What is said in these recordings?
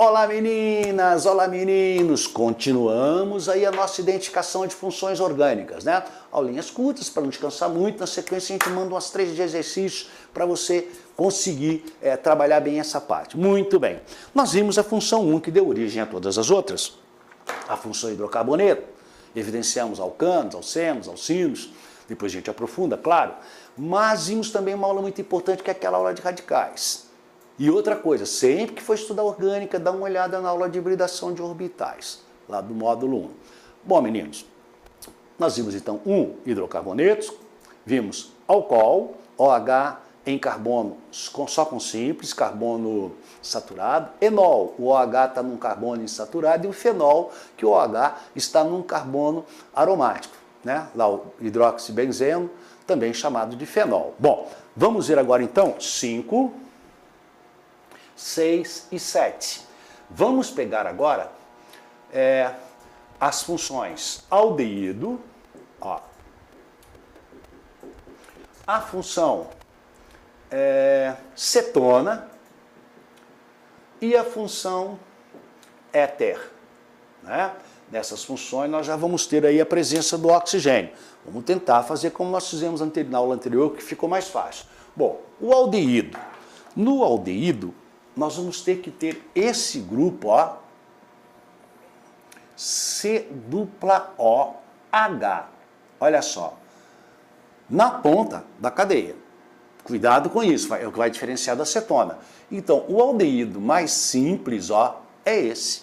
Olá meninas, olá meninos, continuamos aí a nossa identificação de funções orgânicas, né? Aulinhas curtas para não descansar muito, na sequência a gente manda umas 3 de exercícios para você conseguir trabalhar bem essa parte. Muito bem, nós vimos a função 1 que deu origem a todas as outras, a função hidrocarboneto, evidenciamos alcanos, alcenos, alcinos, depois a gente aprofunda, claro, mas vimos também uma aula muito importante que é aquela aula de radicais. E outra coisa, sempre que for estudar orgânica, dá uma olhada na aula de hibridação de orbitais, lá do módulo 1. Bom, meninos, nós vimos então hidrocarbonetos, vimos álcool, OH em carbono só com simples, carbono saturado, enol, o OH está num carbono insaturado, e o fenol, que o OH está num carbono aromático, né? Lá o hidroxibenzeno, também chamado de fenol. Bom, vamos ver agora então 5, 6 e 7. Vamos pegar agora as funções aldeído, ó, a função cetona e a função éter, né? Nessas funções nós já vamos ter aí a presença do oxigênio. Vamos tentar fazer como nós fizemos na aula anterior, que ficou mais fácil. Bom, o aldeído. No aldeído, nós vamos ter que ter esse grupo, ó, C-O-H. Olha só, na ponta da cadeia. Cuidado com isso, é o que vai diferenciar da cetona. Então, o aldeído mais simples, ó, é esse.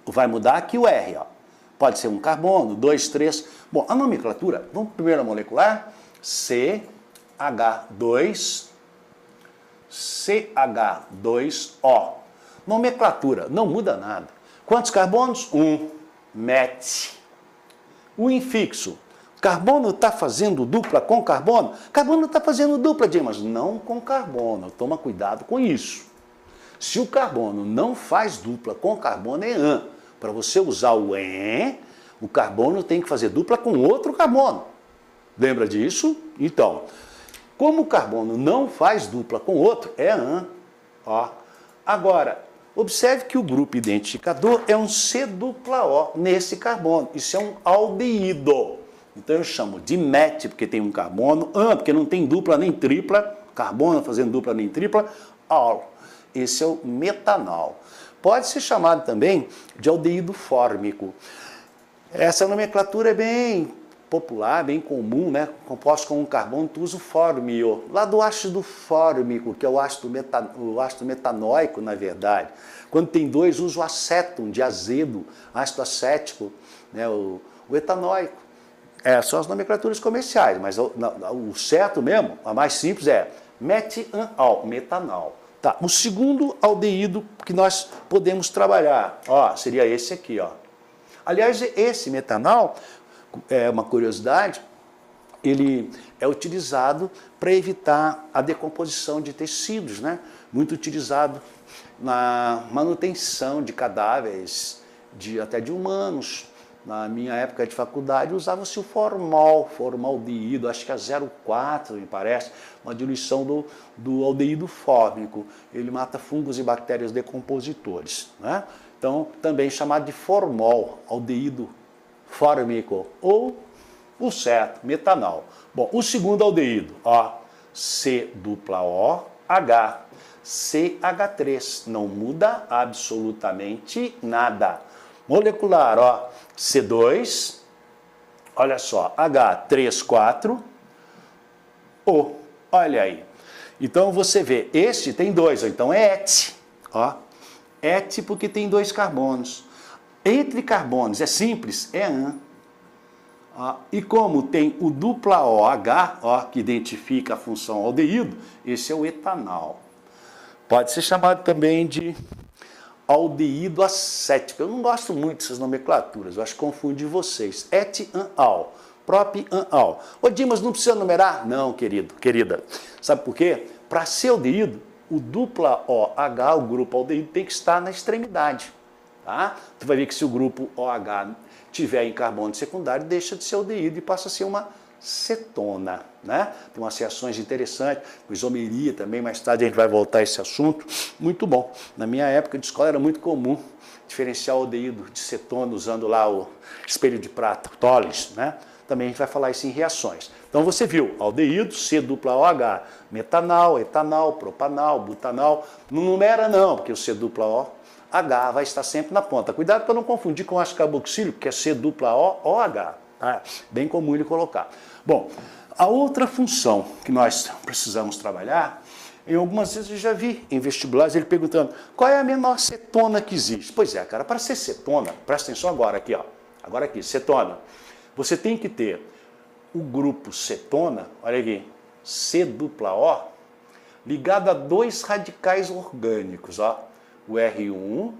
Vai mudar aqui o R, ó. Pode ser um carbono, 2, 3. Bom, a nomenclatura, vamos primeiro a molecular, CH2, CH2O. Nomenclatura, não muda nada. Quantos carbonos? 1. MET. O infixo. Carbono está fazendo dupla com carbono? Carbono está fazendo dupla, mas não com carbono. Toma cuidado com isso. Se o carbono não faz dupla com carbono, é AN. Para você usar o EN, o carbono tem que fazer dupla com outro carbono. Lembra disso? Então, como o carbono não faz dupla com outro, é AN. Ó. Agora, observe que o grupo identificador é um C-O nesse carbono. Isso é um aldeído. Então eu chamo de MET, porque tem um carbono, AN, porque não tem dupla nem tripla, carbono fazendo dupla nem tripla, AL. Esse é o metanol. Pode ser chamado também de aldeído fórmico. Essa nomenclatura é bem popular, bem comum, né? Composto com um carbono, tu usa o fórmio. Lá do ácido fórmico, que é o ácido metanóico, na verdade. Quando tem dois, usa o acéton, de azedo, ácido acético, né? O etanóico. São as nomenclaturas comerciais, mas o certo mesmo, a mais simples é metanol, metanol. Tá, o segundo aldeído que nós podemos trabalhar, ó, seria esse aqui, ó. Aliás, esse metanol, é uma curiosidade, ele é utilizado para evitar a decomposição de tecidos, né? Muito utilizado na manutenção de cadáveres, até de humanos. Na minha época de faculdade usava-se o formaldeído, acho que é 0,4, me parece, uma diluição do aldeído fórmico. Ele mata fungos e bactérias decompositores, né? Então, também chamado de formol, aldeído fórmico, ou o certo, metanol. Bom, o segundo aldeído, ó, C-O-H, CH3, não muda absolutamente nada. Molecular, ó, C2, olha só, H34, O, olha aí. Então você vê, este tem 2, então é ET, ó. ET porque tem 2 carbonos. Entre carbonos é simples, é AN. Ó, e como tem o dupla OH, ó, que identifica a função aldeído, esse é o etanol. Pode ser chamado também de aldeído acético. Eu não gosto muito dessas nomenclaturas, eu acho que confunde vocês. Et-an-al, prop-an-al. Ô Dimas, não precisa numerar? Não, querida. Sabe por quê? Para ser aldeído, o dupla OH, o grupo aldeído, tem que estar na extremidade. Tá? Tu vai ver que se o grupo OH tiver em carbono secundário, deixa de ser aldeído e passa a ser uma cetona, né? Tem umas reações interessantes, isomeria também, mais tarde a gente vai voltar a esse assunto. Muito bom. Na minha época de escola era muito comum diferenciar o aldeído de cetona usando lá o espelho de prata, Tollens, né? Também a gente vai falar isso em reações. Então você viu, aldeído, C-OH, metanal, etanal, propanal, butanal. Não numera não, porque o C-OH vai estar sempre na ponta. Cuidado para não confundir com ácido carboxílico, que é C-OH. Tá? Bem comum ele colocar. Bom, a outra função que nós precisamos trabalhar, em algumas vezes eu já vi em vestibulares ele perguntando qual é a menor cetona que existe. Pois é, cara, para ser cetona, presta atenção agora aqui, ó. Agora aqui, cetona. Você tem que ter o grupo cetona, olha aqui, C-O, ligado a dois radicais orgânicos, ó, o R1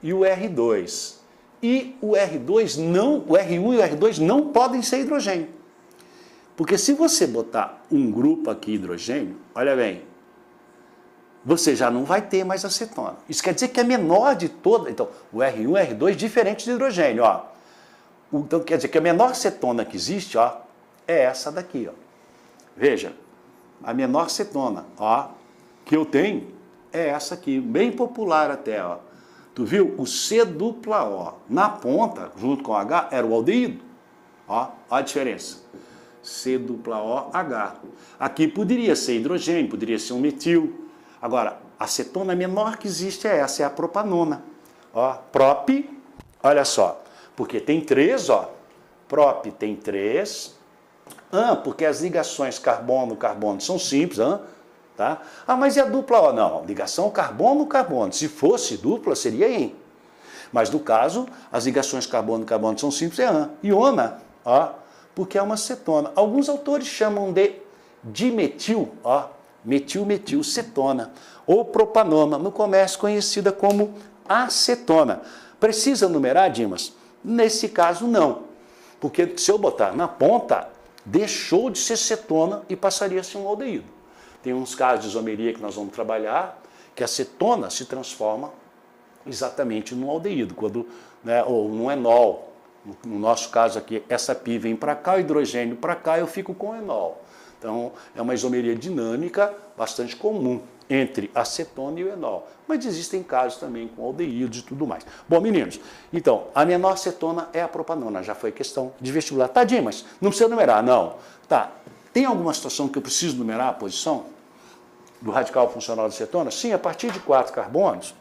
e o R2. E o R1 e o R2 não podem ser hidrogênio. Porque se você botar um grupo aqui hidrogênio, olha bem, você já não vai ter mais acetona. Isso quer dizer que é menor de toda. Então, o R1 e o R2 diferentes de hidrogênio, ó. Então, quer dizer que a menor cetona que existe, ó, é essa daqui, ó. Veja, a menor cetona, ó, que eu tenho é essa aqui, bem popular até, ó. Tu viu? O C-O. Na ponta, junto com o H, era o aldeído. Ó a diferença. C-OH. Aqui poderia ser hidrogênio, poderia ser um metil. Agora, a cetona menor que existe é essa, é a propanona. Ó, prop, olha só, porque tem 3, ó. Prop tem 3. Porque as ligações carbono-carbono são simples, tá? Mas e a dupla O? Não, ligação carbono-carbono. Se fosse dupla, seria em. Mas no caso, as ligações carbono-carbono são simples, é iona, ó, porque é uma cetona. Alguns autores chamam de dimetil, ó, metil-metil-cetona, ou propanona, no comércio conhecida como acetona. Precisa numerar, Dimas? Nesse caso, não. Porque se eu botar na ponta, deixou de ser cetona e passaria a ser um aldeído. Tem uns casos de isomeria que nós vamos trabalhar, que a cetona se transforma exatamente num aldeído, quando, né, ou num enol. No nosso caso aqui, essa pi vem para cá, o hidrogênio para cá, eu fico com enol. Então, é uma isomeria dinâmica bastante comum entre a cetona e o enol. Mas existem casos também com aldeídos e tudo mais. Bom, meninos, então, a menor cetona é a propanona, já foi questão de vestibular. Tá, Dimas, não precisa numerar, não. Tá, tem alguma situação que eu preciso numerar a posição do radical funcional da cetona? Sim, a partir de 4 carbonos,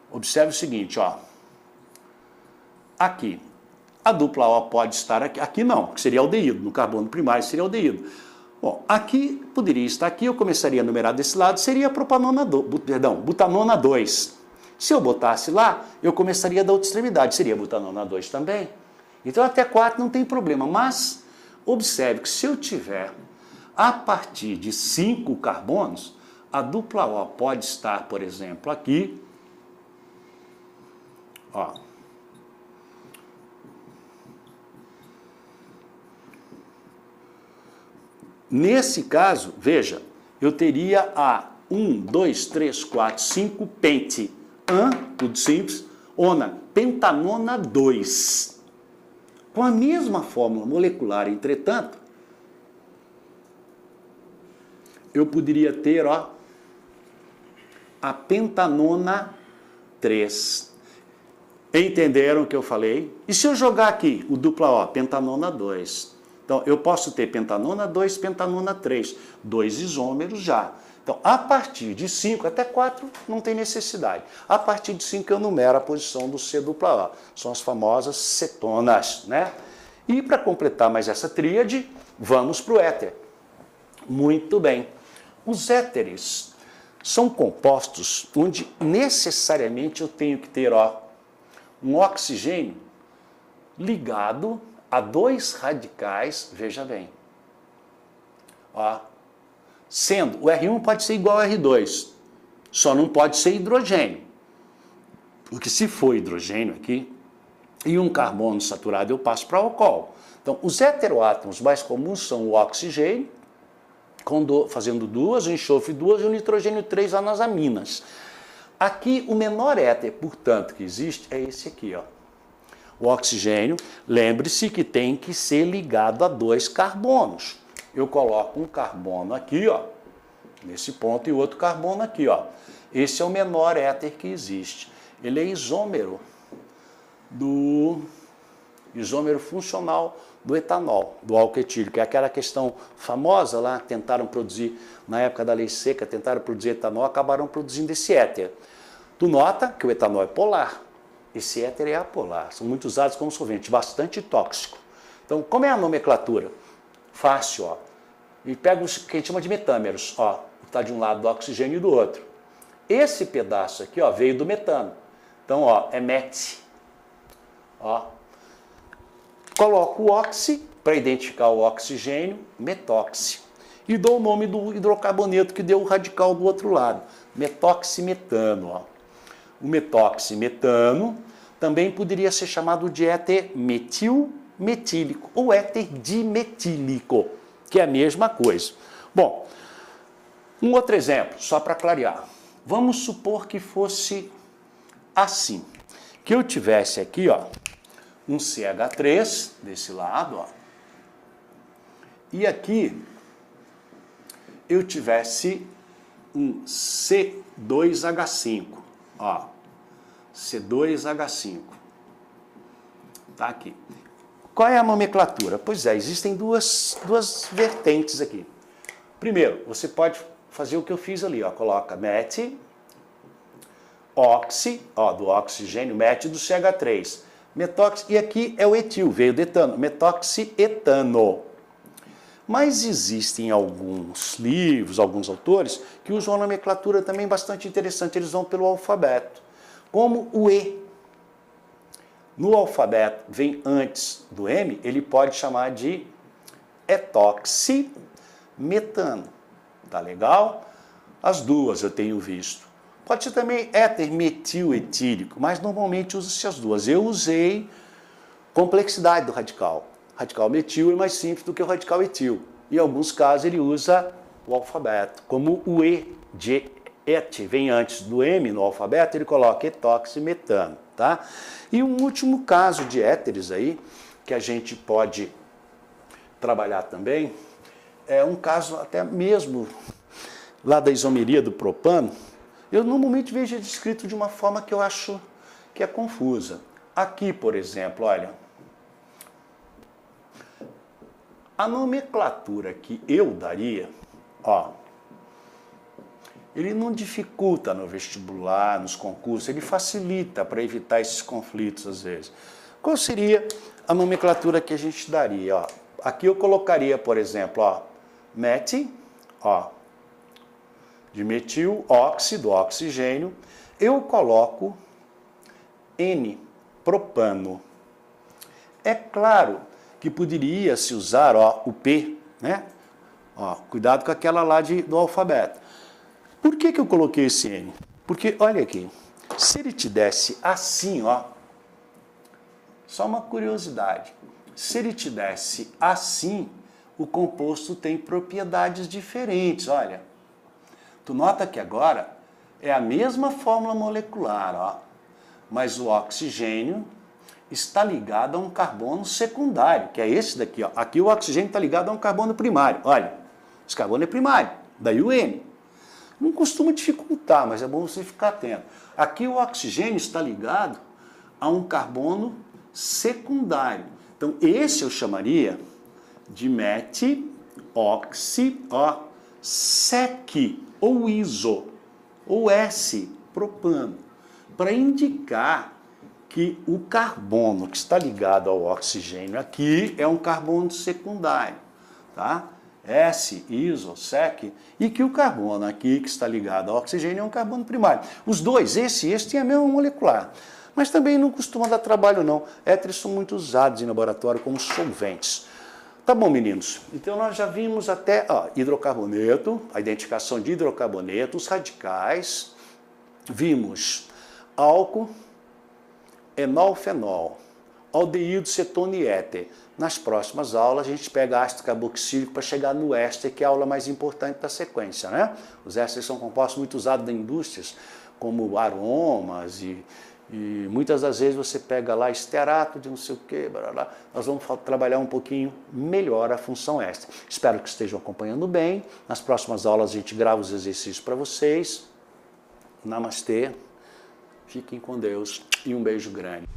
observe o seguinte, ó. Aqui, a dupla O pode estar aqui. Aqui não, que seria aldeído. No carbono primário seria aldeído. Bom, aqui poderia estar aqui, eu começaria a numerar desse lado, seria butanona 2. Se eu botasse lá, eu começaria da outra extremidade, seria butanona 2 também. Então até 4 não tem problema, mas observe que se eu tiver a partir de 5 carbonos, a dupla O pode estar, por exemplo, aqui, ó. Nesse caso, veja, eu teria a 1, 2, 3, 4, 5 pente, tudo simples, ona, pentanona 2. Com a mesma fórmula molecular, entretanto, eu poderia ter, ó, a pentanona 3. Entenderam o que eu falei? E se eu jogar aqui o dupla O, pentanona 2? Então, eu posso ter pentanona 2, pentanona 3, 2 isômeros já. Então, a partir de 5 até 4 não tem necessidade. A partir de 5 eu numero a posição do C-O. São as famosas cetonas, né? E para completar mais essa tríade, vamos para o éter. Muito bem. Os éteres são compostos onde necessariamente eu tenho que ter, ó, um oxigênio ligado a 2 radicais, veja bem, ó, sendo o R1 pode ser igual ao R2, só não pode ser hidrogênio, porque se for hidrogênio aqui, e um carbono saturado eu passo para álcool. Então, os heteroátomos mais comuns são o oxigênio, fazendo 2, o enxofre 2 e o nitrogênio 3 lá nas aminas. Aqui, o menor éter, portanto, que existe é esse aqui, ó. O oxigênio, lembre-se que tem que ser ligado a 2 carbonos. Eu coloco um carbono aqui, ó, nesse ponto, e outro carbono aqui, ó. Esse é o menor éter que existe. Ele é isômero funcional do etanol, do álcool etílico. É aquela questão famosa lá, tentaram produzir, na época da lei seca, tentaram produzir etanol, acabaram produzindo esse éter. Tu nota que o etanol é polar, esse éter é apolar, são muito usados como solvente, bastante tóxico. Então, como é a nomenclatura? Fácil, ó. E pega os que a gente chama de metâmeros, ó, está de um lado do oxigênio e do outro. Esse pedaço aqui, ó, veio do metano. Então, ó, é met. Ó. Coloco o oxi para identificar o oxigênio, metóxi. E dou o nome do hidrocarboneto que deu o radical do outro lado, metoximetano. Ó. O metoximetano também poderia ser chamado de éter metilmetílico ou éter dimetílico, que é a mesma coisa. Bom, um outro exemplo, só para clarear. Vamos supor que fosse assim, que eu tivesse aqui, ó, um CH3 desse lado, ó, e aqui eu tivesse um C2H5, ó, C2H5, tá aqui. Qual é a nomenclatura? Pois é, existem duas vertentes aqui. Primeiro, você pode fazer o que eu fiz ali, ó, coloca met, oxi, ó, do oxigênio, met do CH3, metóxi, e aqui é o etil, veio do etano, metoxietano. Mas existem alguns livros, alguns autores, que usam uma nomenclatura também bastante interessante, eles vão pelo alfabeto, como o E. No alfabeto vem antes do M, ele pode chamar de etoximetano. Tá legal? As duas eu tenho visto. Pode ser também éter metiletílico, mas normalmente usa-se as duas. Eu usei complexidade do radical. O radical metil é mais simples do que o radical etil. Em alguns casos ele usa o alfabeto. Como o E de et vem antes do M no alfabeto, ele coloca etoximetano, tá? E um último caso de éteres aí, que a gente pode trabalhar também, é um caso até mesmo lá da isomeria do propano. Eu normalmente vejo ele descrito de uma forma que eu acho que é confusa. Aqui, por exemplo, olha, a nomenclatura que eu daria, ó, ele não dificulta no vestibular, nos concursos, ele facilita para evitar esses conflitos às vezes. Qual seria a nomenclatura que a gente daria? Ó, aqui eu colocaria, por exemplo, ó, met, ó, de metil, óxido, oxigênio, eu coloco N, propano. É claro que poderia se usar, ó, o P, né? Ó, cuidado com aquela lá do alfabeto. Por que eu coloquei esse N? Porque, olha aqui, se ele te desse assim, ó, só uma curiosidade, se ele te desse assim, o composto tem propriedades diferentes, olha. Tu nota que agora é a mesma fórmula molecular, ó, mas o oxigênio está ligado a um carbono secundário, que é esse daqui, ó. Aqui o oxigênio está ligado a um carbono primário, olha, esse carbono é primário, daí o N. Não costuma dificultar, mas é bom você ficar atento. Aqui o oxigênio está ligado a um carbono secundário. Então esse eu chamaria de met-oxi, ó, sec, ou iso, ou S-propano, para indicar que o carbono que está ligado ao oxigênio aqui é um carbono secundário, tá? S-iso, sec, e que o carbono aqui que está ligado ao oxigênio é um carbono primário. Os dois, esse e esse, têm a mesma molecular, mas também não costuma dar trabalho não. Éteres são muito usados em laboratório como solventes. Tá bom, meninos? Então nós já vimos até hidrocarboneto, a identificação de hidrocarboneto, os radicais, vimos álcool, enol, fenol, aldeído, cetona e éter. Nas próximas aulas a gente pega ácido carboxílico para chegar no éster, que é a aula mais importante da sequência, né? Os ésteres são compostos muito usados em indústrias, como aromas e E muitas das vezes você pega lá esterato de não sei o que, nós vamos trabalhar um pouquinho melhor a função extra. Espero que estejam acompanhando bem. Nas próximas aulas a gente grava os exercícios para vocês. Namastê, fiquem com Deus e um beijo grande.